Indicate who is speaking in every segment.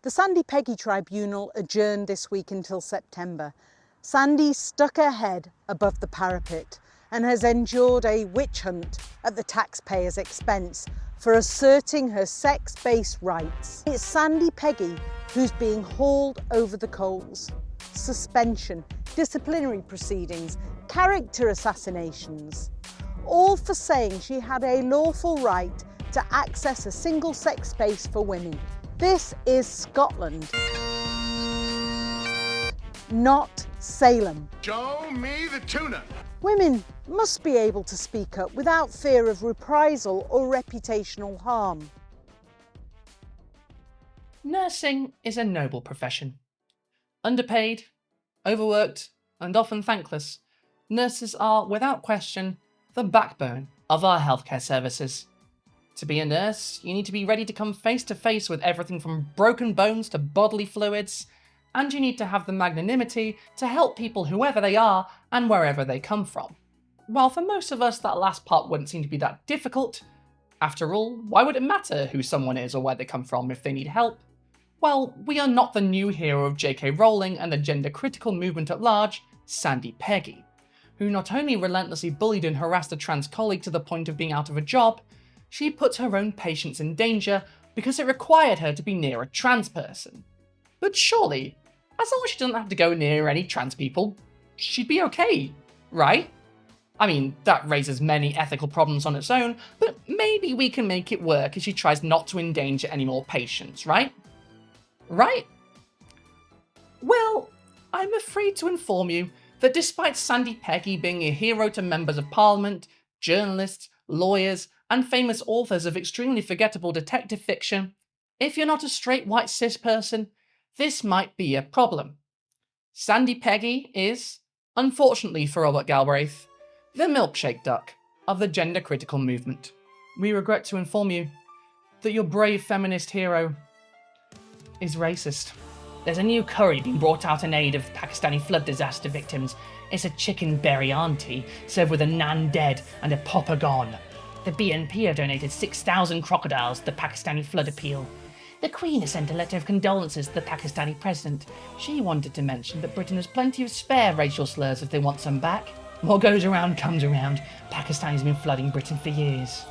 Speaker 1: The Sandy Peggy tribunal adjourned this week until September. Sandy stuck her head above the parapet and has endured a witch hunt at the taxpayer's expense for asserting her sex-based rights. It's Sandy Peggy who's being hauled over the coals. Suspension, disciplinary proceedings, character assassinations, all for saying she had a lawful right to access a single-sex space for women. This is Scotland, not Salem.
Speaker 2: Show me the tuna.
Speaker 1: Women must be able to speak up without fear of reprisal or reputational harm.
Speaker 3: Nursing is a noble profession. Underpaid, overworked, and often thankless, nurses are, without question, the backbone of our healthcare services. To be a nurse, you need to be ready to come face to face with everything from broken bones to bodily fluids, and you need to have the magnanimity to help people whoever they are and wherever they come from. While for most of us that last part wouldn't seem to be that difficult, after all, why would it matter who someone is or where they come from if they need help? Well, we are not the new hero of J.K. Rowling and the gender-critical movement at large, Sandy Peggy, who not only relentlessly bullied and harassed a trans colleague to the point of being out of a job, she put her own patients in danger because it required her to be near a trans person. But surely, as long as she doesn't have to go near any trans people, she'd be okay, right? I mean, that raises many ethical problems on its own, but maybe we can make it work if she tries not to endanger any more patients, right? Right? Well, I'm afraid to inform you that despite Sandy Peggy being a hero to members of parliament, journalists, lawyers, and famous authors of extremely forgettable detective fiction, if you're not a straight white cis person, this might be a problem. Sandy Peggy is, unfortunately for Robert Galbraith, the milkshake duck of the gender-critical movement. We regret to inform you that your brave feminist hero is racist. There's a new curry being brought out in aid of Pakistani flood disaster victims. It's a chicken biryani served with a naan dead and a popper gone. The BNP have donated 6,000 crocodiles to the Pakistani flood appeal. The Queen has sent a letter of condolences to the Pakistani president. She wanted to mention that Britain has plenty of spare racial slurs if they want some back. What goes around comes around. Pakistan's been flooding Britain for years.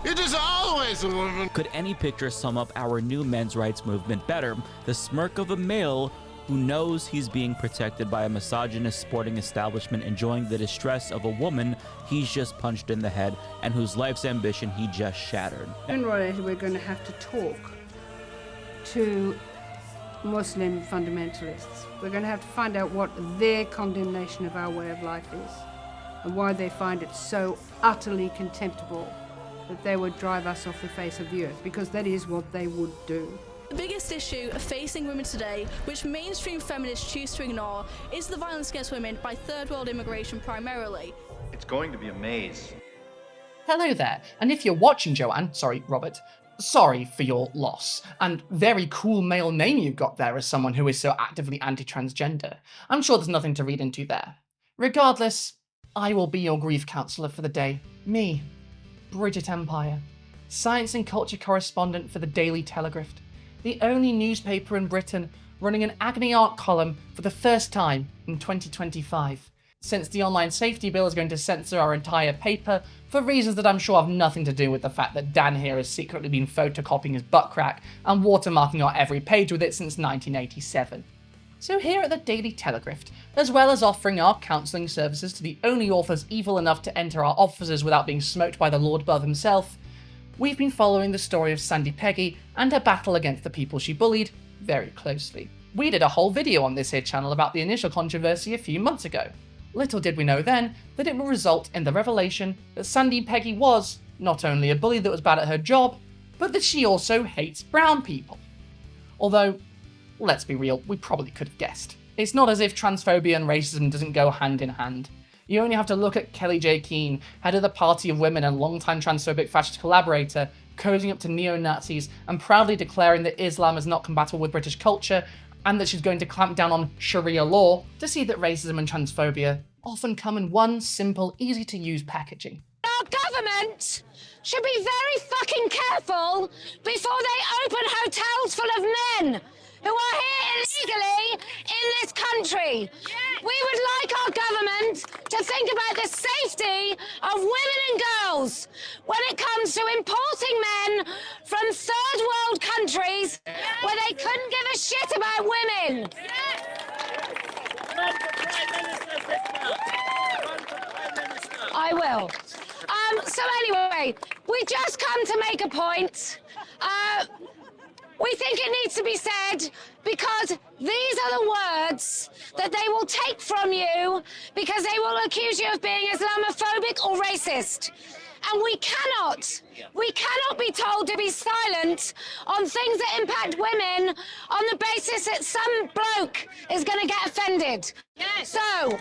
Speaker 2: It is always a woman.
Speaker 4: Could any picture sum up our new men's rights movement better? The smirk of a male who knows he's being protected by a misogynist sporting establishment, enjoying the distress of a woman he's just punched in the head and whose life's ambition he just shattered.
Speaker 5: Sooner or later we're going to have to talk to Muslim fundamentalists. We're going to have to find out what their condemnation of our way of life is and why they find it so utterly contemptible that they would drive us off the face of the earth, because that is what they would do.
Speaker 6: The biggest issue facing women today, which mainstream feminists choose to ignore, is the violence against women by third world immigration primarily.
Speaker 7: It's going to be a maze.
Speaker 3: Hello there, and if you're watching Robert, sorry for your loss, and very cool male name you've got there as someone who is so actively anti-transgender. I'm sure there's nothing to read into there. Regardless, I will be your grief counsellor for the day. Me, Brigitte Empire, science and culture correspondent for the Daily Telegraph, the only newspaper in Britain running an agony art column for the first time in 2025, since the online safety bill is going to censor our entire paper for reasons that I'm sure have nothing to do with the fact that Dan here has secretly been photocopying his butt crack and watermarking our every page with it since 1987. So here at the Daily Telegraph, as well as offering our counselling services to the only authors evil enough to enter our offices without being smoked by the Lord above himself, we've been following the story of Sandy Peggy and her battle against the people she bullied very closely. We did a whole video on this here channel about the initial controversy a few months ago. Little did we know then that it would result in the revelation that Sandy Peggy was not only a bully that was bad at her job, but that she also hates brown people. Although, let's be real, we probably could have guessed. It's not as if transphobia and racism doesn't go hand in hand. You only have to look at Kelly J. Keane, head of the Party of Women and longtime transphobic fascist collaborator, cozying up to neo-Nazis and proudly declaring that Islam is not compatible with British culture and that she's going to clamp down on Sharia law, to see that racism and transphobia often come in one simple, easy-to-use packaging.
Speaker 8: Our government should be very fucking careful before they open hotels men who are here illegally in this country. We would like our government to think about the safety of women and girls when it comes to importing men from third world countries where they couldn't give a shit about women. I will. So anyway, we just come to make a point. We think it needs to be said because these are the words that they will take from you because they will accuse you of being Islamophobic or racist. And we cannot be told to be silent on things that impact women on the basis that some bloke is going to get offended. Yes. So...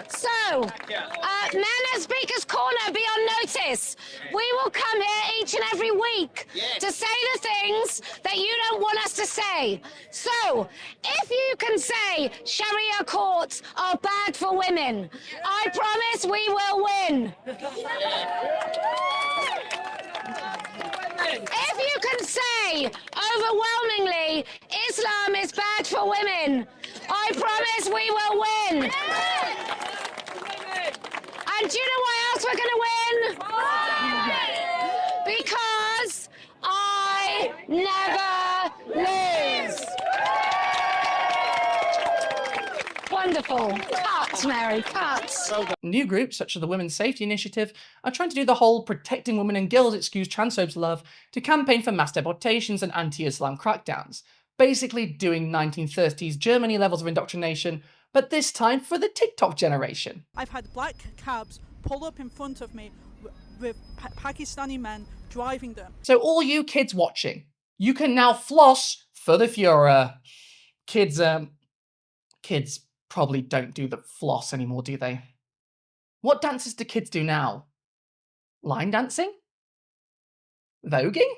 Speaker 8: So, men at Speaker's Corner, be on notice. We will come here each and every week to say the things that you don't want us to say. So, if you can say Sharia courts are bad for women, I promise we will win. If you can say overwhelmingly Islam is bad for women, I promise we will win. And do you know why else we're going to win? Because I never lose. Wonderful. Cut, Mary, cut.
Speaker 3: New groups, such as the Women's Safety Initiative, are trying to do the whole protecting women and girls excuse transphobes love to campaign for mass deportations and anti-Islam crackdowns. Basically doing 1930s Germany levels of indoctrination, but this time for the TikTok generation.
Speaker 9: I've had black cabs pull up in front of me with Pakistani men driving them.
Speaker 3: So all you kids watching, you can now floss for the Fuhrer. Kids probably don't do the floss anymore, do they? What dances do kids do now? Line dancing? Voguing?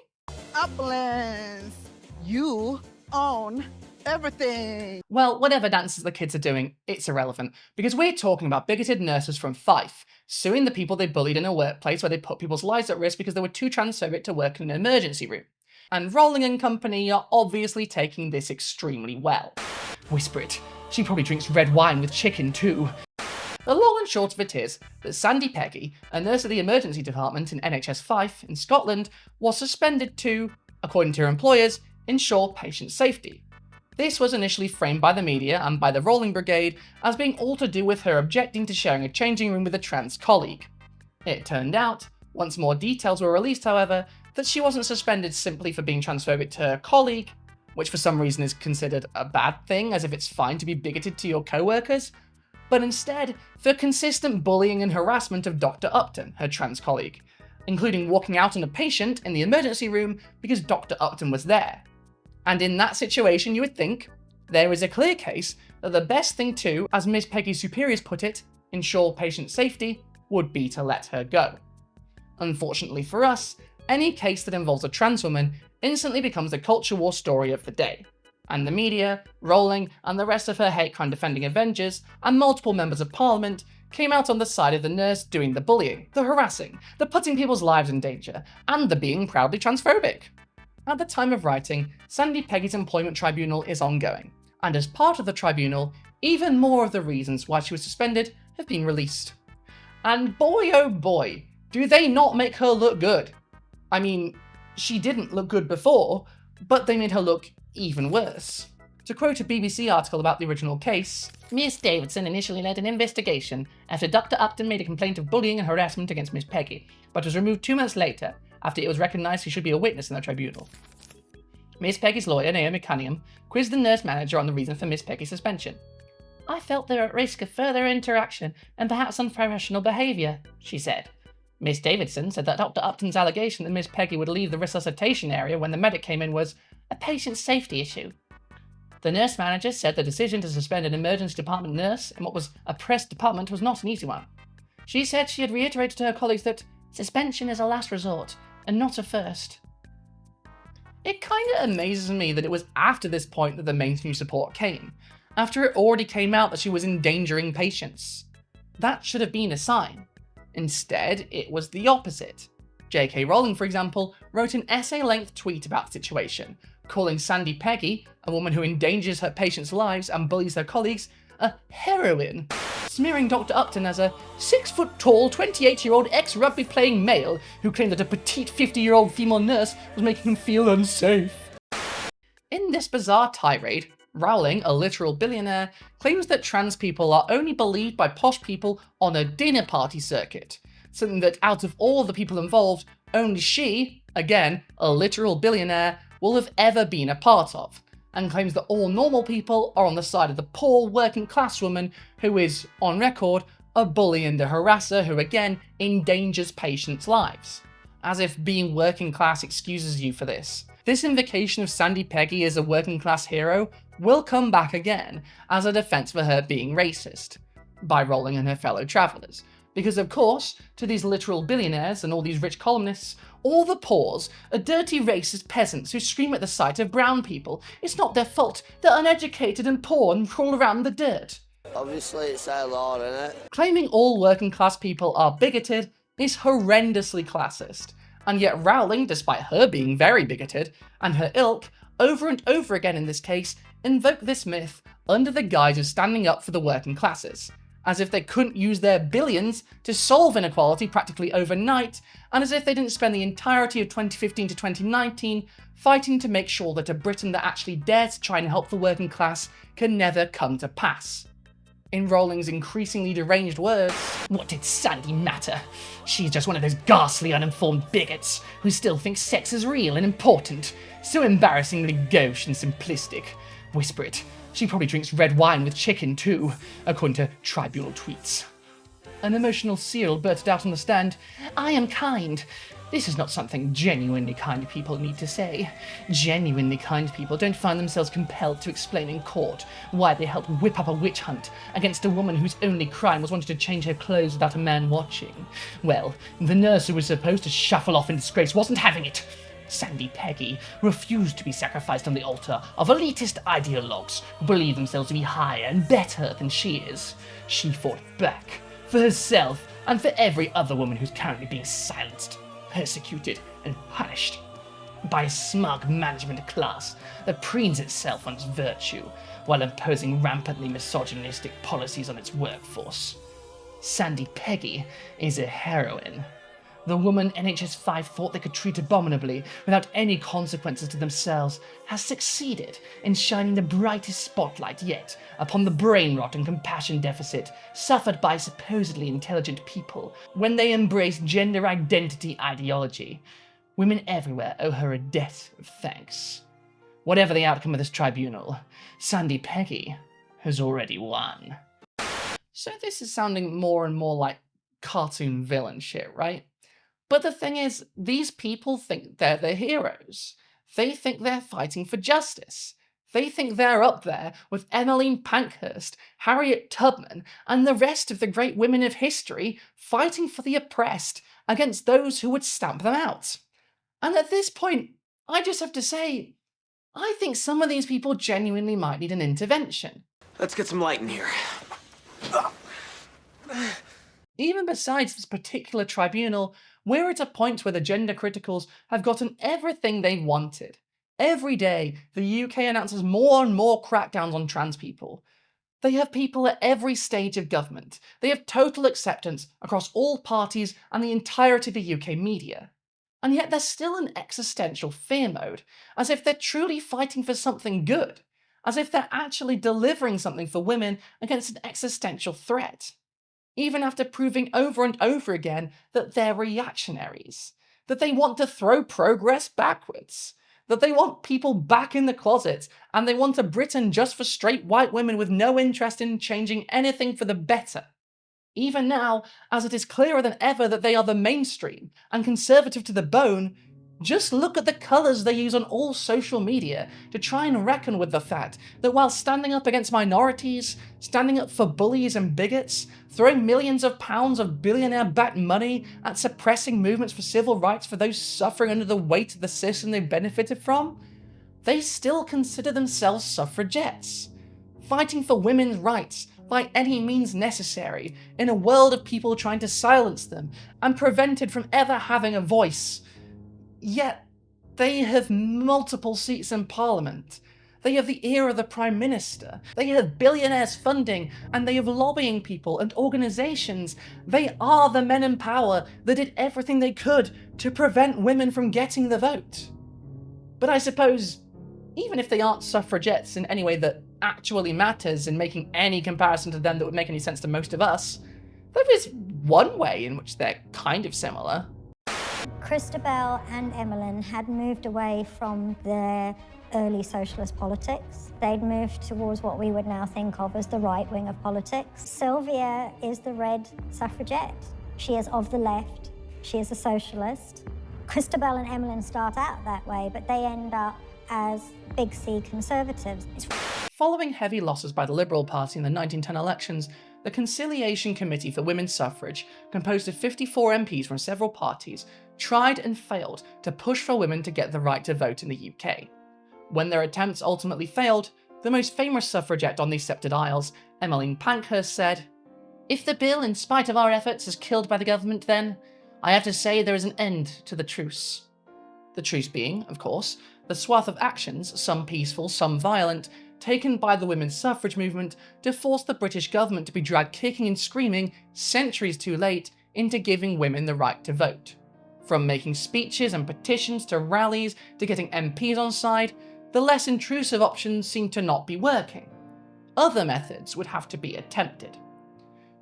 Speaker 10: Uplands, you own everything.
Speaker 3: Well, whatever dances the kids are doing, it's irrelevant, because we're talking about bigoted nurses from Fife suing the people they bullied in a workplace where they put people's lives at risk because they were too transphobic to work in an emergency room. And Rowling and company are obviously taking this extremely well. Whisper it. She probably drinks red wine with chicken too. The long and short of it is that Sandy Peggy, a nurse at the emergency department in NHS Fife in Scotland, was suspended to, according to her employers, ensure patient safety. This was initially framed by the media and by the Rowling Brigade as being all to do with her objecting to sharing a changing room with a trans colleague. It turned out, once more details were released however, that she wasn't suspended simply for being transphobic to her colleague, which for some reason is considered a bad thing, as if it's fine to be bigoted to your co-workers, but instead for consistent bullying and harassment of Dr. Upton, her trans colleague, including walking out on a patient in the emergency room because Dr. Upton was there. And in that situation you would think, there is a clear case that the best thing to, as Miss Peggy's superiors put it, ensure patient safety, would be to let her go. Unfortunately for us, any case that involves a trans woman instantly becomes the culture war story of the day, and the media, Rowling, and the rest of her hate crime defending Avengers, and multiple members of parliament came out on the side of the nurse doing the bullying, the harassing, the putting people's lives in danger, and the being proudly transphobic. At the time of writing, Sandy Peggy's employment tribunal is ongoing, and as part of the tribunal, even more of the reasons why she was suspended have been released. And boy oh boy, do they not make her look good. I mean, she didn't look good before, but they made her look even worse. To quote a BBC article about the original case, Miss Davidson initially led an investigation after Dr. Upton made a complaint of bullying and harassment against Miss Peggy, but was removed 2 months later after it was recognised she should be a witness in the tribunal. Miss Peggy's lawyer, Naomi Cunningham, quizzed the nurse manager on the reason for Miss Peggy's suspension. "I felt they were at risk of further interaction and perhaps unprofessional behaviour," she said. Miss Davidson said that Dr. Upton's allegation that Miss Peggy would leave the resuscitation area when the medic came in was a patient safety issue. The nurse manager said the decision to suspend an emergency department nurse in what was a press department was not an easy one. She said she had reiterated to her colleagues that suspension is a last resort and not a first. It kinda amazes me that it was after this point that the mainstream support came, after it already came out that she was endangering patients. That should have been a sign. Instead, it was the opposite. J.K. Rowling, for example, wrote an essay-length tweet about the situation, calling Sandy Peggy, a woman who endangers her patients' lives and bullies her colleagues, a heroine, smearing Dr. Upton as a 6-foot-tall, 28-year-old ex-rugby playing male who claimed that a petite 50-year-old female nurse was making him feel unsafe. In this bizarre tirade, Rowling, a literal billionaire, claims that trans people are only believed by posh people on a dinner party circuit, something that out of all the people involved, only she, again, a literal billionaire, will have ever been a part of, and claims that all normal people are on the side of the poor working class woman who is, on record, a bully and a harasser who again endangers patients' lives. As if being working class excuses you for this. This invocation of Sandy Peggy as a working class hero will come back again as a defense for her being racist, by Rowling and her fellow travellers. Because of course, to these literal billionaires and all these rich columnists, all the poors are dirty racist peasants who scream at the sight of brown people. It's not their fault, they're uneducated and poor and crawl around in the dirt.
Speaker 11: Obviously it's our law, isn't it?
Speaker 3: Claiming all working class people are bigoted is horrendously classist. And yet Rowling, despite her being very bigoted, and her ilk, over and over again in this case, invoke this myth under the guise of standing up for the working classes, as if they couldn't use their billions to solve inequality practically overnight, and as if they didn't spend the entirety of 2015 to 2019 fighting to make sure that a Britain that actually dares to try and help the working class can never come to pass. In Rowling's increasingly deranged words, what did Sandy matter? She's just one of those ghastly uninformed bigots who still think sex is real and important, so embarrassingly gauche and simplistic. Whisper it. She probably drinks red wine with chicken too, according to tribunal tweets. An emotional seal blurted out on the stand, "I am kind." This is not something genuinely kind people need to say. Genuinely kind people don't find themselves compelled to explain in court why they helped whip up a witch hunt against a woman whose only crime was wanting to change her clothes without a man watching. Well, the nurse who was supposed to shuffle off in disgrace wasn't having it. Sandy Peggy refused to be sacrificed on the altar of elitist ideologues who believe themselves to be higher and better than she is. She fought back for herself and for every other woman who's currently being silenced, persecuted and punished by a smug management class that preens itself on its virtue while imposing rampantly misogynistic policies on its workforce. Sandy Peggy is a heroine. The woman NHS 5 thought they could treat abominably without any consequences to themselves has succeeded in shining the brightest spotlight yet upon the brain rot and compassion deficit suffered by supposedly intelligent people when they embrace gender identity ideology. Women everywhere owe her a debt of thanks. Whatever the outcome of this tribunal, Sandy Peggy has already won. So this is sounding more and more like cartoon villain shit, right? But the thing is, these people think they're the heroes. They think they're fighting for justice. They think they're up there with Emmeline Pankhurst, Harriet Tubman, and the rest of the great women of history fighting for the oppressed against those who would stamp them out. And at this point, I just have to say, I think some of these people genuinely might need an intervention.
Speaker 11: Let's get some light in here.
Speaker 3: Even besides this particular tribunal, we're at a point where the gender criticals have gotten everything they wanted. Every day, the UK announces more and more crackdowns on trans people. They have people at every stage of government. They have total acceptance across all parties and the entirety of the UK media. And yet they're still in existential fear mode, as if they're truly fighting for something good, as if they're actually delivering something for women against an existential threat. Even after proving over and over again that they're reactionaries, that they want to throw progress backwards, that they want people back in the closet, and they want a Britain just for straight white women with no interest in changing anything for the better. Even now, as it is clearer than ever that they are the mainstream and conservative to the bone, just look at the colours they use on all social media to try and reckon with the fact that while standing up against minorities, standing up for bullies and bigots, throwing millions of pounds of billionaire-backed money at suppressing movements for civil rights for those suffering under the weight of the system they've benefited from, they still consider themselves suffragettes, fighting for women's rights, by any means necessary in a world of people trying to silence them and prevented from ever having a voice. Yet, they have multiple seats in Parliament. They have the ear of the Prime Minister. They have billionaires funding, and they have lobbying people and organisations. They are the men in power that did everything they could to prevent women from getting the vote. But I suppose, even if they aren't suffragettes in any way that actually matters in making any comparison to them that would make any sense to most of us, there is one way in which they're kind of similar.
Speaker 12: Christabel and Emmeline had moved away from their early socialist politics. They'd moved towards what we would now think of as the right wing of politics. Sylvia is the red suffragette. She is of the left. She is a socialist. Christabel and Emmeline start out that way, but they end up as big C conservatives.
Speaker 3: Following heavy losses by the Liberal Party in the 1910 elections, the Conciliation Committee for Women's Suffrage, composed of 54 MPs from several parties, tried and failed to push for women to get the right to vote in the UK. When their attempts ultimately failed, the most famous suffragette on these sceptred isles, Emmeline Pankhurst, said, "If the bill, in spite of our efforts, is killed by the government, then I have to say there is an end to the truce." The truce being, of course, the swath of actions, some peaceful, some violent, taken by the women's suffrage movement to force the British government to be dragged kicking and screaming, centuries too late, into giving women the right to vote. From making speeches and petitions to rallies to getting MPs on side, the less intrusive options seemed to not be working. Other methods would have to be attempted.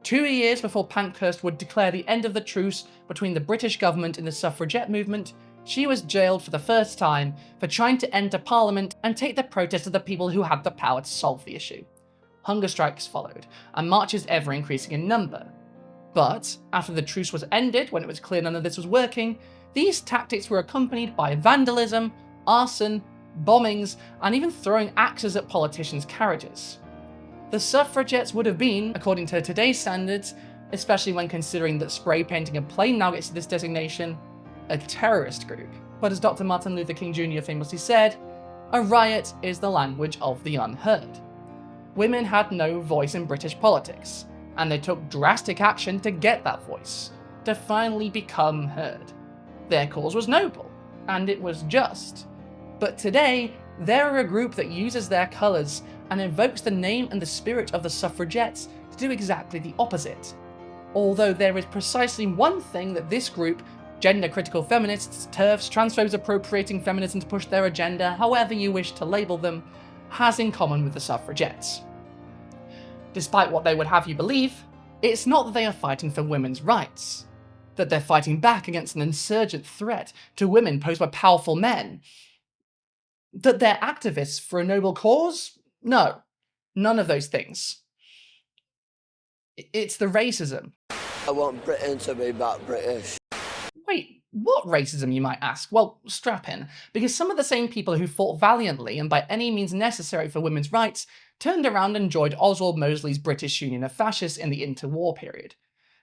Speaker 3: 2 years before Pankhurst would declare the end of the truce between the British government and the suffragette movement, she was jailed for the first time for trying to enter Parliament and take the protest of the people who had the power to solve the issue. Hunger strikes followed, and marches ever increasing in number. But after the truce was ended, when it was clear none of this was working, these tactics were accompanied by vandalism, arson, bombings, and even throwing axes at politicians' carriages. The suffragettes would have been, according to today's standards, especially when considering that spray painting a plane now gets to this designation, a terrorist group. But as Dr. Martin Luther King Jr. famously said, a riot is the language of the unheard. Women had no voice in British politics, and they took drastic action to get that voice, to finally become heard. Their cause was noble, and it was just. But today, they're a group that uses their colours and invokes the name and the spirit of the suffragettes to do exactly the opposite. Although there is precisely one thing that this group, gender-critical feminists, TERFs, transphobes appropriating feminism to push their agenda, however you wish to label them, has in common with the suffragettes. Despite what they would have you believe, it's not that they are fighting for women's rights, that they're fighting back against an insurgent threat to women posed by powerful men. That they're activists for a noble cause? No, none of those things. It's the racism.
Speaker 11: I want Britain to be back British.
Speaker 3: Wait, what racism, you might ask? Well, strap in, because some of the same people who fought valiantly and by any means necessary for women's rights turned around and joined Oswald Mosley's British Union of Fascists in the interwar period.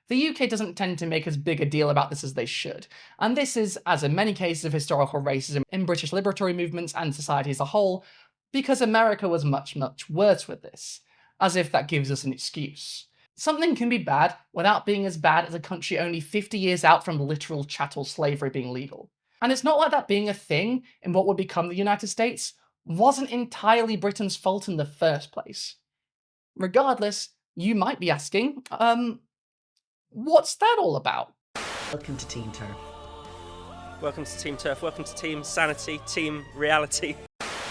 Speaker 3: The UK doesn't tend to make as big a deal about this as they should, and this is, as in many cases of historical racism in British liberatory movements and society as a whole, because America was much, much worse with this, as if that gives us an excuse. Something can be bad without being as bad as a country only 50 years out from literal chattel slavery being legal. And it's not like that being a thing in what would become the United States wasn't entirely Britain's fault in the first place. Regardless, you might be asking, what's that all about?
Speaker 13: Welcome to Team Turf.
Speaker 14: Welcome to Team Turf, welcome to Team Sanity, Team Reality.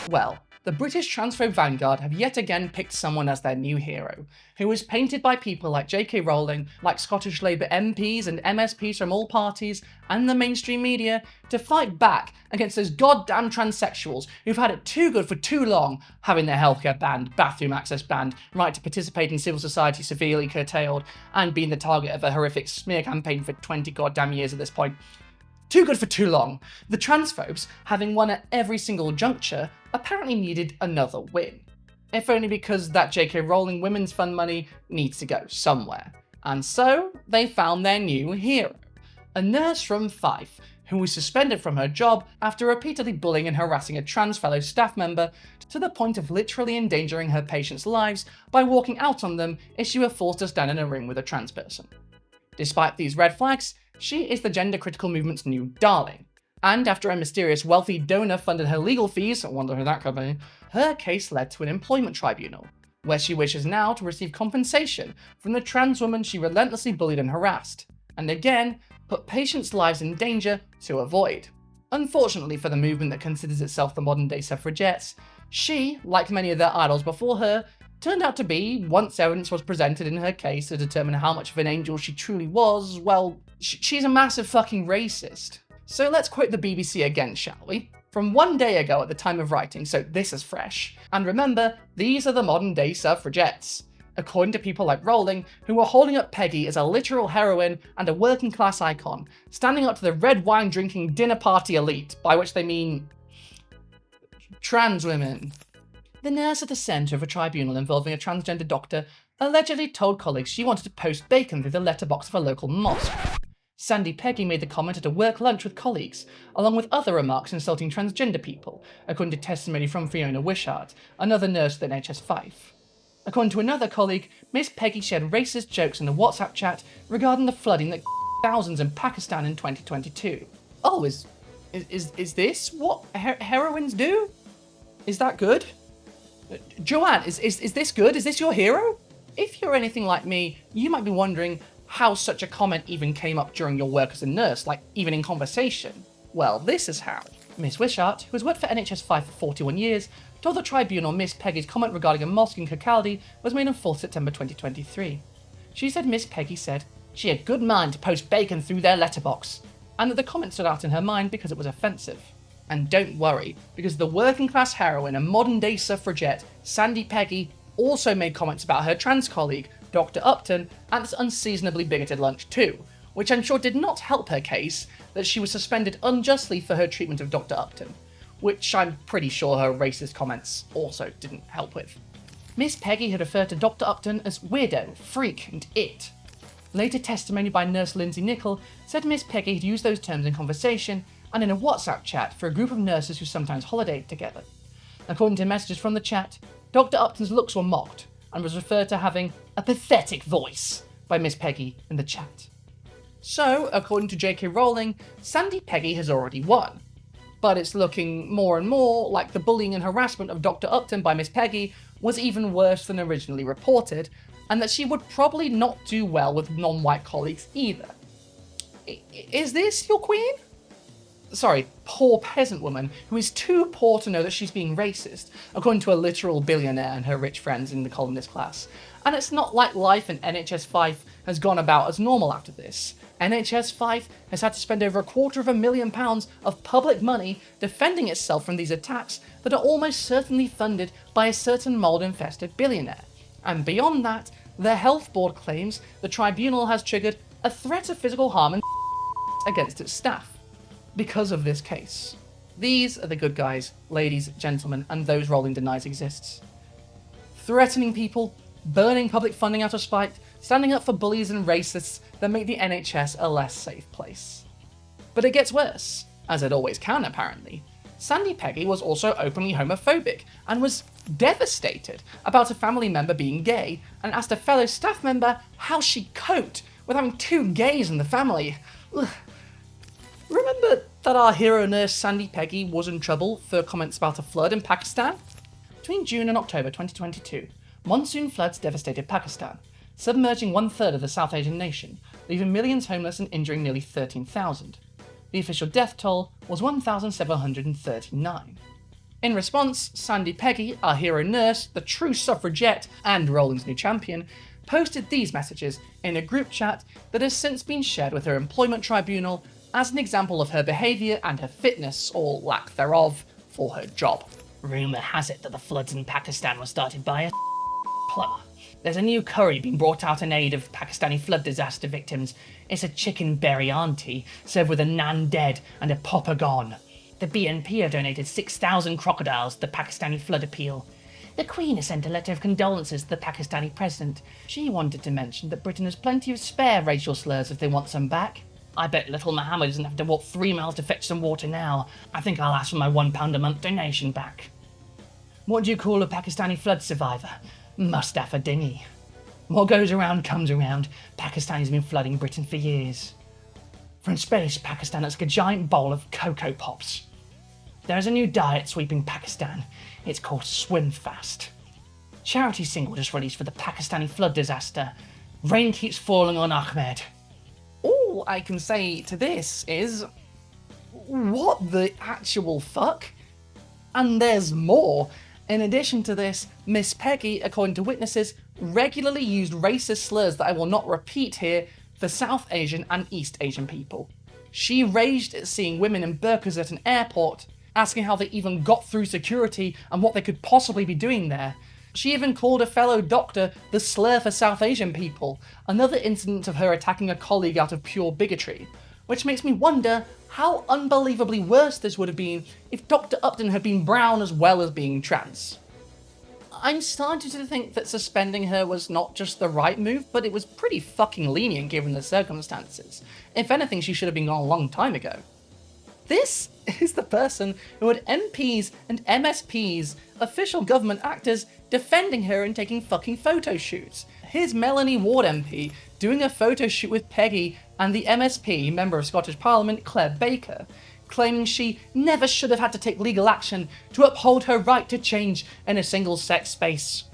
Speaker 3: Well, the British transphobe vanguard have yet again picked someone as their new hero, who was painted by people like J.K. Rowling, like Scottish Labour MPs and MSPs from all parties, and the mainstream media, to fight back against those goddamn transsexuals who've had it too good for too long, having their healthcare banned, bathroom access banned, right to participate in civil society severely curtailed, and being the target of a horrific smear campaign for 20 goddamn years at this point. Too good for too long. The transphobes, having won at every single juncture, apparently needed another win. If only because that J.K. Rowling Women's Fund money needs to go somewhere. And so, they found their new hero. A nurse from Fife, who was suspended from her job after repeatedly bullying and harassing a trans fellow staff member to the point of literally endangering her patients' lives by walking out on them if she were forced to stand in a ring with a trans person. Despite these red flags, she is the gender critical movement's new darling. And after a mysterious wealthy donor funded her legal fees, I wonder who that could be, her case led to an employment tribunal, where she wishes now to receive compensation from the trans woman she relentlessly bullied and harassed, and again, put patients' lives in danger to avoid. Unfortunately for the movement that considers itself the modern-day suffragettes, she, like many of their idols before her, turned out to be, once evidence was presented in her case to determine how much of an angel she truly was, well, she's a massive fucking racist. So let's quote the BBC again, shall we? From 1 day ago at the time of writing, so this is fresh. And remember, these are the modern day suffragettes. According to people like Rowling, who were holding up Peggy as a literal heroine and a working class icon, standing up to the red wine drinking dinner party elite, by which they mean trans women. The nurse at the centre of a tribunal involving a transgender doctor allegedly told colleagues she wanted to post bacon through the letterbox of a local mosque. Sandy Peggy made the comment at a work lunch with colleagues, along with other remarks insulting transgender people, according to testimony from Fiona Wishart, another nurse at NHS 5. According to another colleague, Miss Peggy shared racist jokes in the WhatsApp chat regarding the flooding that thousands in Pakistan in 2022. Oh, is this what heroines do? Is that good? Joanne, is this good? Is this your hero? If you're anything like me, you might be wondering how such a comment even came up during your work as a nurse, like even in conversation. Well, this is how. Miss Wishart, who has worked for NHS 5 for 41 years, told the tribunal Miss Peggy's comment regarding a mosque in Kirkcaldy was made on 4th September 2023. She said Miss Peggy said she had good mind to post bacon through their letterbox, and that the comment stood out in her mind because it was offensive. And don't worry, because the working class heroine and modern day suffragette, Sandy Peggy, also made comments about her trans colleague, Dr. Upton, at this unseasonably bigoted lunch too, which I'm sure did not help her case that she was suspended unjustly for her treatment of Dr. Upton, which I'm pretty sure her racist comments also didn't help with. Miss Peggy had referred to Dr. Upton as weirdo, freak, and it. Later testimony by nurse Lindsay Nichol said Miss Peggy had used those terms in conversation and in a WhatsApp chat for a group of nurses who sometimes holidayed together. According to messages from the chat, Dr. Upton's looks were mocked and was referred to having a pathetic voice by Miss Peggy in the chat. So, according to J.K. Rowling, Sandy Peggy has already won. But it's looking more and more like the bullying and harassment of Dr. Upton by Miss Peggy was even worse than originally reported, and that she would probably not do well with non-white colleagues either. Is this your queen? Sorry, poor peasant woman who is too poor to know that she's being racist, according to a literal billionaire and her rich friends in the columnist class. And it's not like life in NHS 5 has gone about as normal after this. NHS 5 has had to spend over £250,000 of public money defending itself from these attacks that are almost certainly funded by a certain mould-infested billionaire. And beyond that, the health board claims the tribunal has triggered a threat of physical harm and against its staff because of this case. These are the good guys, ladies, gentlemen, and those Rowling denies exists. Threatening people, burning public funding out of spite, standing up for bullies and racists that make the NHS a less safe place. But it gets worse, as it always can apparently. Sandy Peggy was also openly homophobic and was devastated about a family member being gay and asked a fellow staff member how she coped with having two gays in the family. Ugh. Remember that our hero nurse Sandy Peggy was in trouble for comments about a flood in Pakistan? Between June and October 2022, monsoon floods devastated Pakistan, submerging 1/3 of the South Asian nation, leaving millions homeless and injuring nearly 13,000. The official death toll was 1,739. In response, Sandy Peggy, our hero nurse, the true suffragette, and Rowling's new champion, posted these messages in a group chat that has since been shared with her employment tribunal as an example of her behaviour and her fitness, or lack thereof, for her job. Rumour has it that the floods in Pakistan were started by a plumber. There's a new curry being brought out in aid of Pakistani flood disaster victims. It's a chicken biryani served with a naan dead and a popper gone. The BNP have donated 6,000 crocodiles to the Pakistani flood appeal. The Queen has sent a letter of condolences to the Pakistani president. She wanted to mention that Britain has plenty of spare racial slurs if they want some back. I bet little Mohammed doesn't have to walk 3 miles to fetch some water now. I think I'll ask for my £1 a month donation back. What do you call a Pakistani flood survivor? Mustafa Dinghy. What goes around comes around. Pakistan's been flooding Britain for years. From space, Pakistan looks like a giant bowl of Cocoa Pops. There's a new diet sweeping Pakistan. It's called Swim Fast. Charity single just released for the Pakistani flood disaster. Rain keeps falling on Ahmed. All I can say to this is, what the actual fuck? And there's more. In addition to this, Miss Peggy, according to witnesses, regularly used racist slurs that I will not repeat here for South Asian and East Asian people. She raged at seeing women in burqas at an airport, asking how they even got through security and what they could possibly be doing there. She even called a fellow doctor the slur for South Asian people, another incident of her attacking a colleague out of pure bigotry, which makes me wonder how unbelievably worse this would have been if Dr. Upton had been brown as well as being trans. I'm starting to think that suspending her was not just the right move, but it was pretty fucking lenient given the circumstances. If anything, she should have been gone a long time ago. This is the person who had MPs and MSPs, official government actors, defending her and taking fucking photo shoots. Here's Melanie Ward MP doing a photo shoot with Peggy and the MSP, Member of Scottish Parliament, Claire Baker, claiming she never should have had to take legal action to uphold her right to change in a single-sex space.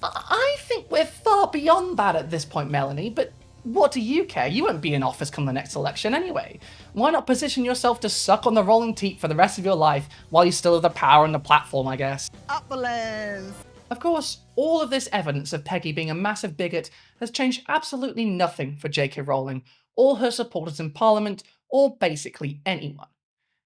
Speaker 3: I think we're far beyond that at this point, Melanie, but what do you care? You won't be in office come the next election anyway. Why not position yourself to suck on the rolling teat for the rest of your life while you still have the power and the platform, I guess?
Speaker 10: Uplands.
Speaker 3: Of course, all of this evidence of Peggy being a massive bigot has changed absolutely nothing for J.K. Rowling, or her supporters in Parliament, or basically anyone.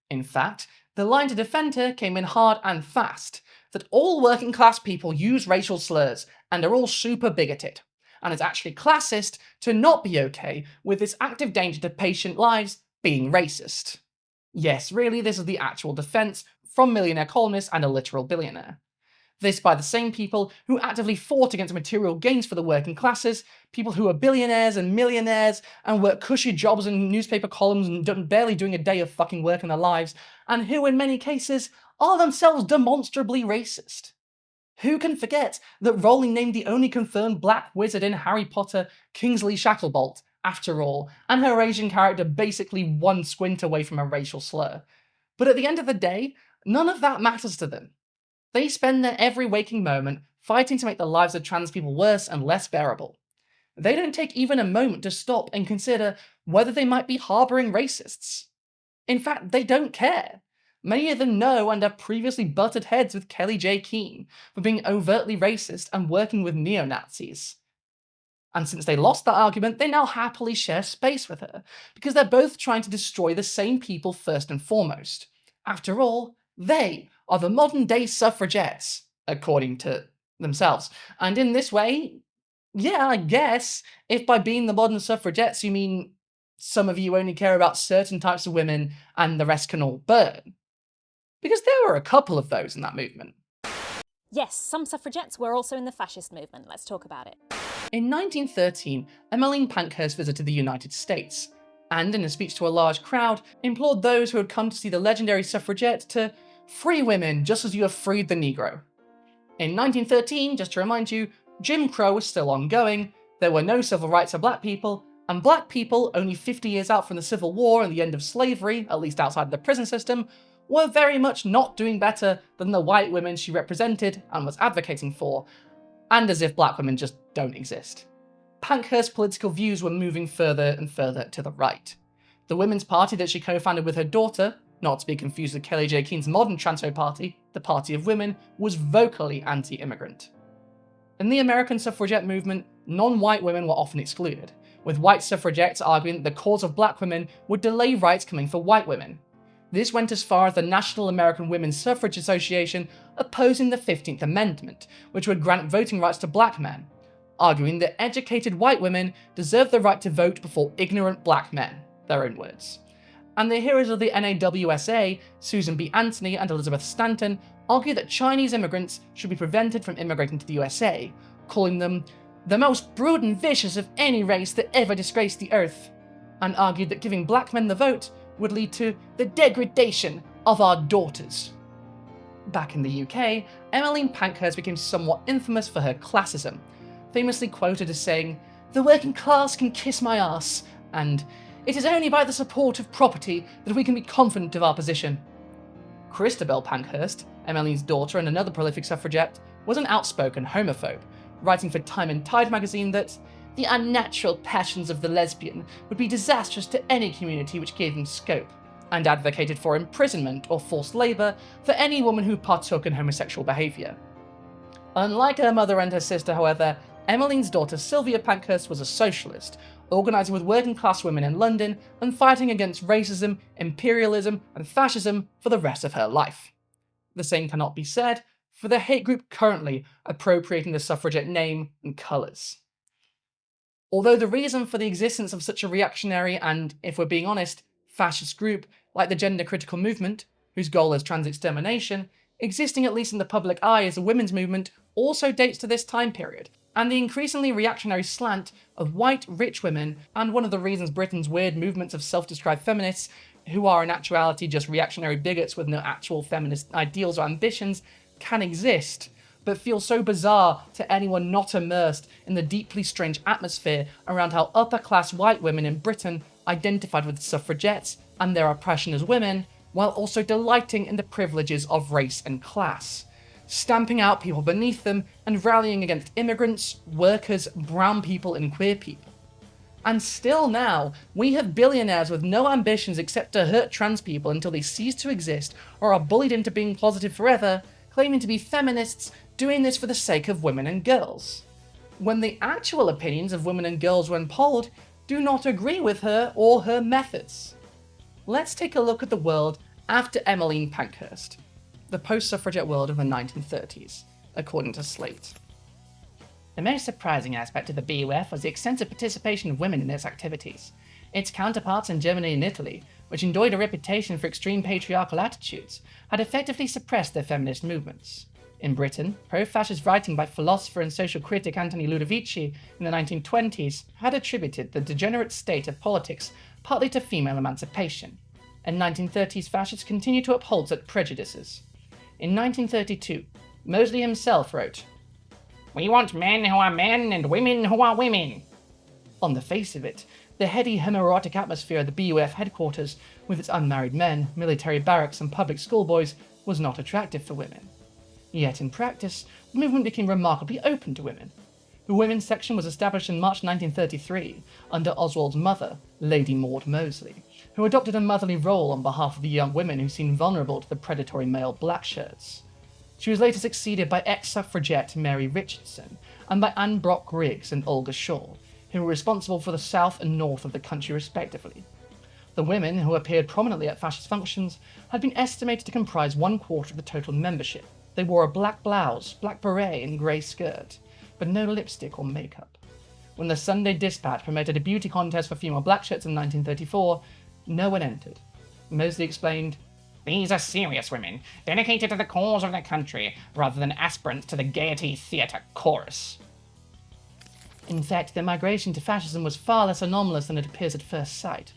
Speaker 3: In fact, the line to defend her came in hard and fast, that all working class people use racial slurs and are all super bigoted, and it's actually classist to not be okay with this active danger to patient lives being racist. Yes, really, this is the actual defence from millionaire columnist and a literal billionaire. This by the same people who actively fought against material gains for the working classes, people who are billionaires and millionaires and work cushy jobs in newspaper columns and barely doing a day of fucking work in their lives, and who in many cases are themselves demonstrably racist. Who can forget that Rowling named the only confirmed black wizard in Harry Potter Kingsley Shacklebolt, after all, and her Asian character basically one squint away from a racial slur. But at the end of the day, none of that matters to them. They spend their every waking moment fighting to make the lives of trans people worse and less bearable. They don't take even a moment to stop and consider whether they might be harbouring racists. In fact, they don't care. Many of them know and have previously butted heads with Kelly J. Keane for being overtly racist and working with neo-Nazis. And since they lost that argument, they now happily share space with her, because they're both trying to destroy the same people first and foremost. After all, they are the modern-day suffragettes, according to themselves. And in this way, yeah, I guess, if by being the modern suffragettes you mean some of you only care about certain types of women and the rest can all burn. Because there were a couple of those in that movement.
Speaker 15: Yes, some suffragettes were also in the fascist movement. Let's talk about it.
Speaker 3: In 1913, Emmeline Pankhurst visited the United States, and in a speech to a large crowd, implored those who had come to see the legendary suffragette to free women just as you have freed the Negro. In 1913, just to remind you, Jim Crow was still ongoing, there were no civil rights for black people, and black people, only 50 years out from the Civil War and the end of slavery, at least outside of the prison system, were very much not doing better than the white women she represented and was advocating for, and as if black women just don't exist. Pankhurst's political views were moving further and further to the right. The Women's Party that she co-founded with her daughter, not to be confused with Kelly J. Keane's modern transphobe party, the Party of Women, was vocally anti-immigrant. In the American suffragette movement, non-white women were often excluded, with white suffragettes arguing that the cause of black women would delay rights coming for white women. This went as far as the National American Women's Suffrage Association opposing the 15th Amendment, which would grant voting rights to black men, arguing that educated white women deserve the right to vote before ignorant black men, their own words. And the heroes of the NAWSA, Susan B. Anthony and Elizabeth Stanton, argue that Chinese immigrants should be prevented from immigrating to the USA, calling them the most brute and vicious of any race that ever disgraced the earth. and argued that giving black men the vote would lead to the degradation of our daughters. Back in the UK, Emmeline Pankhurst became somewhat infamous for her classism, famously quoted as saying, "The working class can kiss my ass," and "It is only by the support of property that we can be confident of our position." Christabel Pankhurst, Emmeline's daughter and another prolific suffragette, was an outspoken homophobe, writing for Time and Tide magazine that the unnatural passions of the lesbian would be disastrous to any community which gave them scope, and advocated for imprisonment or forced labour for any woman who partook in homosexual behaviour. Unlike her mother and her sister, however, Emmeline's daughter Sylvia Pankhurst was a socialist, organising with working class women in London and fighting against racism, imperialism and fascism for the rest of her life. The same cannot be said for the hate group currently appropriating the suffragette name and colours. Although the reason for the existence of such a reactionary and, if we're being honest, fascist group like the gender critical movement, whose goal is trans extermination, existing at least in the public eye as a women's movement also dates to this time period, and the increasingly reactionary slant of white, rich women, and one of the reasons Britain's weird movements of self-described feminists, who are in actuality just reactionary bigots with no actual feminist ideals or ambitions, can exist, but feel so bizarre to anyone not immersed in the deeply strange atmosphere around how upper-class white women in Britain identified with suffragettes and their oppression as women, while also delighting in the privileges of race and class, stamping out people beneath them and rallying against immigrants, workers, brown people and queer people. And still now, we have billionaires with no ambitions except to hurt trans people until they cease to exist or are bullied into being closeted forever, claiming to be feminists, doing this for the sake of women and girls, when the actual opinions of women and girls when polled do not agree with her or her methods. Let's take a look at the world after Emmeline Pankhurst, the post-suffragette world of the 1930s, according to Slate. The most surprising aspect of the BUF was the extensive participation of women in its activities. Its counterparts in Germany and Italy, which enjoyed a reputation for extreme patriarchal attitudes, had effectively suppressed their feminist movements. In Britain, pro-fascist writing by philosopher and social critic Anthony Ludovici in the 1920s had attributed the degenerate state of politics partly to female emancipation, and 1930s fascists continued to uphold such prejudices. In 1932, Mosley himself wrote, "We want men who are men and women who are women." On the face of it, the heady homoerotic atmosphere of the BUF headquarters, with its unmarried men, military barracks and public schoolboys, was not attractive for women. Yet in practice, the movement became remarkably open to women. The women's section was established in March 1933 under Oswald's mother, Lady Maud Mosley, who adopted a motherly role on behalf of the young women who seemed vulnerable to the predatory male blackshirts. She was later succeeded by ex-suffragette Mary Richardson and by Anne Brock Riggs and Olga Shaw, who were responsible for the south and north of the country respectively. The women who appeared prominently at fascist functions had been estimated to comprise 1/4 of the total membership. They wore a black blouse, black beret and grey skirt, but no lipstick or makeup. When the Sunday Dispatch promoted a beauty contest for female blackshirts in 1934, no one entered. Mosley explained, "These are serious women, dedicated to the cause of their country, rather than aspirants to the Gaiety Theatre chorus." In fact, their migration to fascism was far less anomalous than it appears at first sight.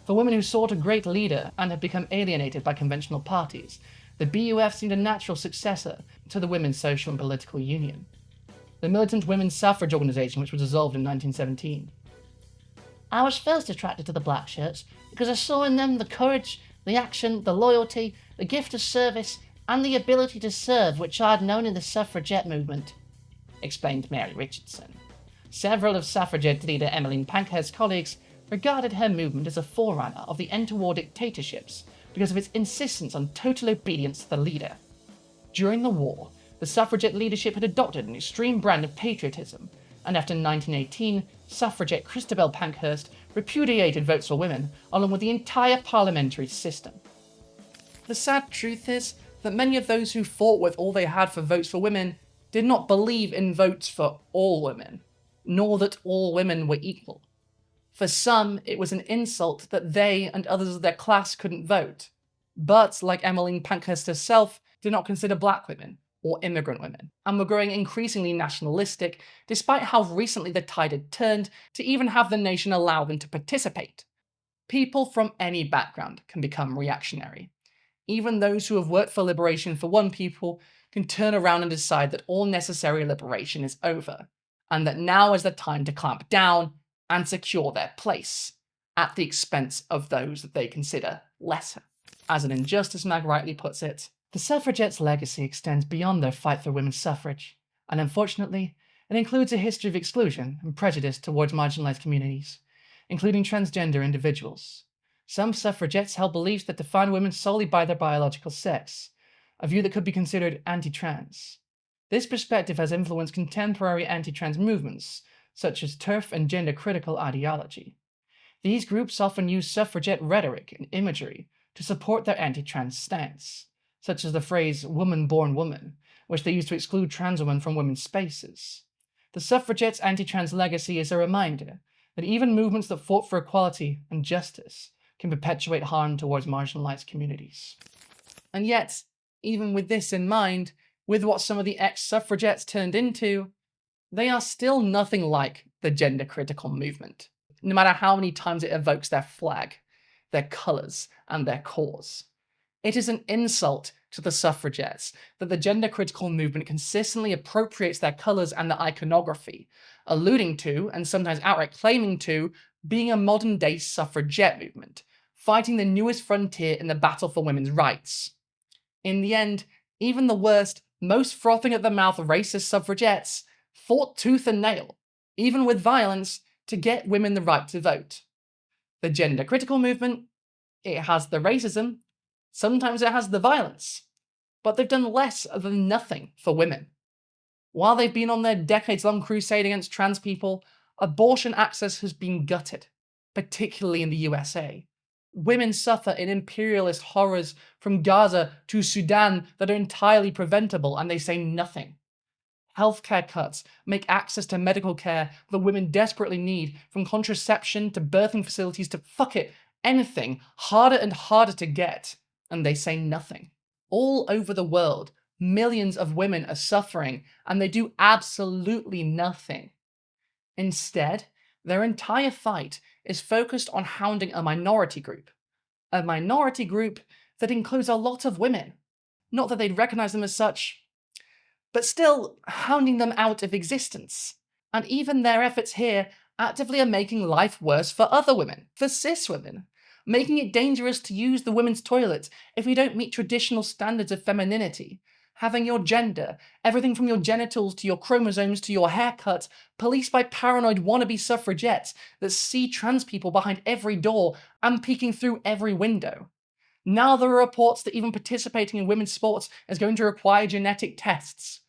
Speaker 3: For women who sought a great leader and had become alienated by conventional parties, the BUF seemed a natural successor to the Women's Social and Political Union, the militant women's suffrage organisation which was dissolved in 1917. "I was first attracted to the black shirts because I saw in them the courage, the action, the loyalty, the gift of service, and the ability to serve which I had known in the suffragette movement," explained Mary Richardson. Several of suffragette leader Emmeline Pankhurst's colleagues regarded her movement as a forerunner of the interwar dictatorships because of its insistence on total obedience to the leader. During the war, the suffragette leadership had adopted an extreme brand of patriotism, and after 1918, suffragette Christabel Pankhurst repudiated votes for women along with the entire parliamentary system. The sad truth is that many of those who fought with all they had for votes for women did not believe in votes for all women, nor that all women were equal. For some, it was an insult that they and others of their class couldn't vote, but, like Emmeline Pankhurst herself, did not consider black women or immigrant women, and were growing increasingly nationalistic, despite how recently the tide had turned to even have the nation allow them to participate. People from any background can become reactionary. Even those who have worked for liberation for one people can turn around and decide that all necessary liberation is over, and that now is the time to clamp down and secure their place, at the expense of those that they consider lesser. As an Injustice mag rightly puts it, the suffragettes' legacy extends beyond their fight for women's suffrage, and unfortunately, it includes a history of exclusion and prejudice towards marginalized communities, including transgender individuals. Some suffragettes held beliefs that define women solely by their biological sex, a view that could be considered anti-trans. This perspective has influenced contemporary anti-trans movements, such as TERF and gender-critical ideology. These groups often use suffragette rhetoric and imagery to support their anti-trans stance, such as the phrase woman-born woman, which they use to exclude trans women from women's spaces. The suffragettes' anti-trans legacy is a reminder that even movements that fought for equality and justice can perpetuate harm towards marginalized communities. And yet, even with this in mind, with what some of the ex-suffragettes turned into, they are still nothing like the gender-critical movement, no matter how many times it evokes their flag, their colours, and their cause. It is an insult to the suffragettes that the gender-critical movement consistently appropriates their colours and their iconography, alluding to, and sometimes outright claiming to, being a modern-day suffragette movement, fighting the newest frontier in the battle for women's rights. In the end, even the worst, most frothing at the mouth racist suffragettes fought tooth and nail, even with violence, to get women the right to vote. The gender-critical movement, it has the racism, sometimes it has the violence, but they've done less than nothing for women. While they've been on their decades-long crusade against trans people, abortion access has been gutted, particularly in the USA. Women suffer in imperialist horrors from Gaza to Sudan that are entirely preventable, and they say nothing. Healthcare cuts make access to medical care that women desperately need, from contraception to birthing facilities to anything, harder and harder to get, and they say nothing. All over the world, millions of women are suffering, and they do absolutely nothing. Instead, their entire fight is focused on hounding a minority group that includes a lot of women. Not that they'd recognize them as such, but still hounding them out of existence. And even their efforts here actively are making life worse for other women, for cis women, making it dangerous to use the women's toilet if you don't meet traditional standards of femininity, having your gender, everything from your genitals to your chromosomes to your haircut, policed by paranoid wannabe suffragettes that see trans people behind every door and peeking through every window. Now there are reports that even participating in women's sports is going to require genetic tests.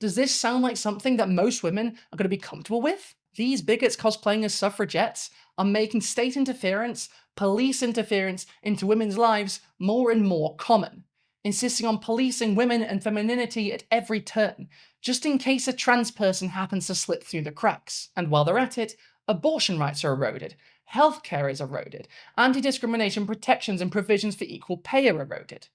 Speaker 3: Does this sound like something that most women are going to be comfortable with? These bigots cosplaying as suffragettes are making state interference, police interference into women's lives more and more common, insisting on policing women and femininity at every turn, just in case a trans person happens to slip through the cracks. And while they're at it, abortion rights are eroded, healthcare is eroded, anti-discrimination protections and provisions for equal pay are eroded.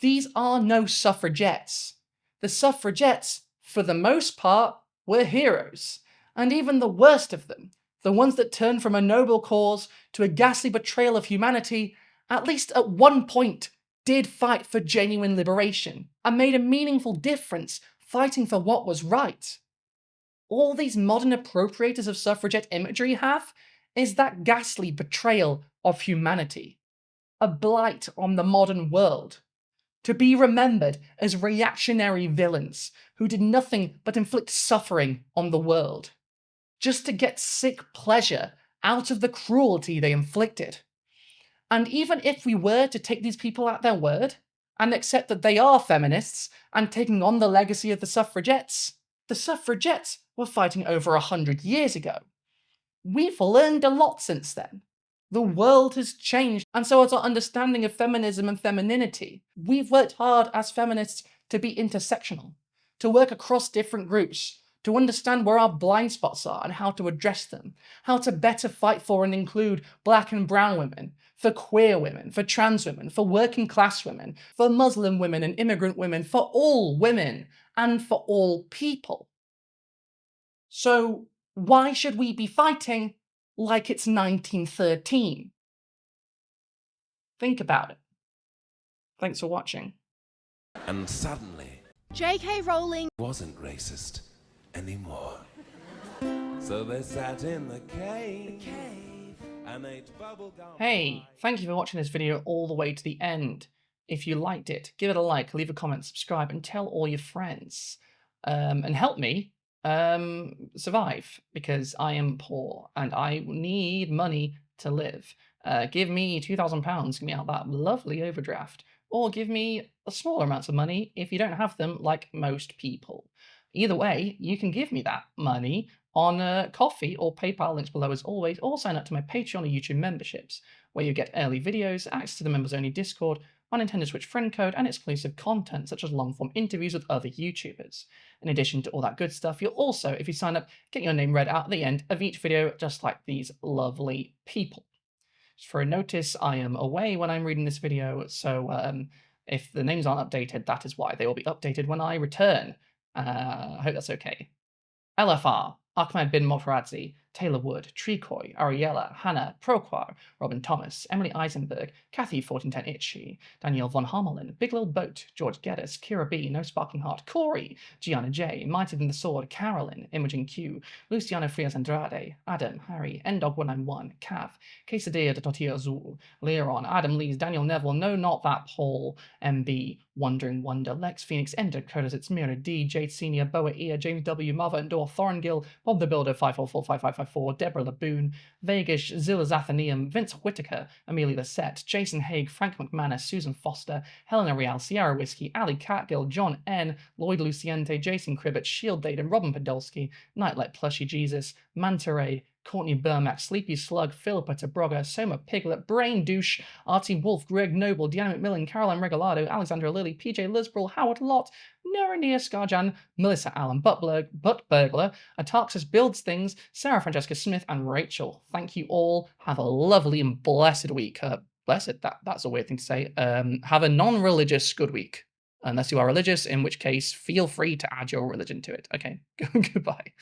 Speaker 3: These are no suffragettes. The suffragettes, for the most part, were heroes, and even the worst of them, the ones that turned from a noble cause to a ghastly betrayal of humanity, at least at one point did fight for genuine liberation and made a meaningful difference fighting for what was right. All these modern appropriators of suffragette imagery have is that ghastly betrayal of humanity, a blight on the modern world, to be remembered as reactionary villains who did nothing but inflict suffering on the world, just to get sick pleasure out of the cruelty they inflicted. And even if we were to take these people at their word, and accept that they are feminists and taking on the legacy of the suffragettes were fighting over 100 years ago. We've learned a lot since then. The world has changed, and so has our understanding of feminism and femininity. We've worked hard as feminists to be intersectional, to work across different groups, to understand where our blind spots are and how to address them, how to better fight for and include black and brown women, for queer women, for trans women, for working class women, for Muslim women and immigrant women, for all women, and for all people. So why should we be fighting like it's 1913? Think about it. Thanks for watching.
Speaker 16: And suddenly,
Speaker 6: J.K. Rowling
Speaker 16: wasn't racist anymore. So they sat in the cave and ate bubblegum.
Speaker 3: Hey, thank you for watching this video all the way to the end. If you liked it, give it a like, leave a comment, subscribe, and tell all your friends. And help me survive, because I am poor and I need money to live. Give me £2,000, give me out that lovely overdraft, or give me a smaller amounts of money if you don't have them, like most people. Either way, you can give me that money on Coffee or PayPal, links below as always, or sign up to my Patreon or YouTube memberships, where you get early videos, access to the members-only Discord, my Nintendo Switch friend code, and exclusive content such as long-form interviews with other YouTubers. In addition to all that good stuff, you'll also, if you sign up, get your name read out at the end of each video, just like these lovely people. Just for a notice, I am away when I'm reading this video, so if the names aren't updated, that is why. They will be updated when I return. I hope that's okay. LFR, Ahmed bin Mofaradzi, Taylor Wood, Trikoi, Ariella, Hannah, Proquar, Robin Thomas, Emily Eisenberg, Kathy 1410 Itchy, Danielle von Hamelin, Big Lil Boat, George Geddes, Kira B, No Sparkling Heart, Corey, Gianna J, Mightier Than the Sword, Carolyn, Imogen Q, Luciano Frias Andrade, Adam, Harry, Ndog191, Cav, Quesadilla de Tortilla Azul, Leron, Adam Lees, Daniel Neville, No Not That Paul, MB, Wondering Wonder, Lex Phoenix, Ender, Curtis, It's Mira, D, Jade Senior, Boa Ear, James W, Mother and Door, Thorngill, Bob the Builder, 5445554, Deborah Laboon, Vegas, Zilla Zathanium, Vince Whitaker, Amelia Lissette, Jason Haig, Frank McManus, Susan Foster, Helena Real, Sierra Whiskey, Ali Catgill, John N, Lloyd Luciente, Jason Cribbett, Shield Dayton, Robin Podolsky, Nightlight Plushy Jesus, Manta Ray, Courtney Burmack, Sleepy Slug, Philippa Tabrogga, Soma Piglet, Brain Douche, Artie Wolf, Greg Noble, Deanna McMillan, Caroline Regalado, Alexandra Lilly, PJ Lisbrel, Howard Lott, Nerania Scarjan, Melissa Allen Buttburglar, Ataxis Builds Things, Sarah Francesca Smith, and Rachel. Thank you all. Have a lovely and blessed week. Blessed, that's a weird thing to say. Have a non-religious good week. Unless you are religious, in which case, feel free to add your religion to it. Okay, goodbye.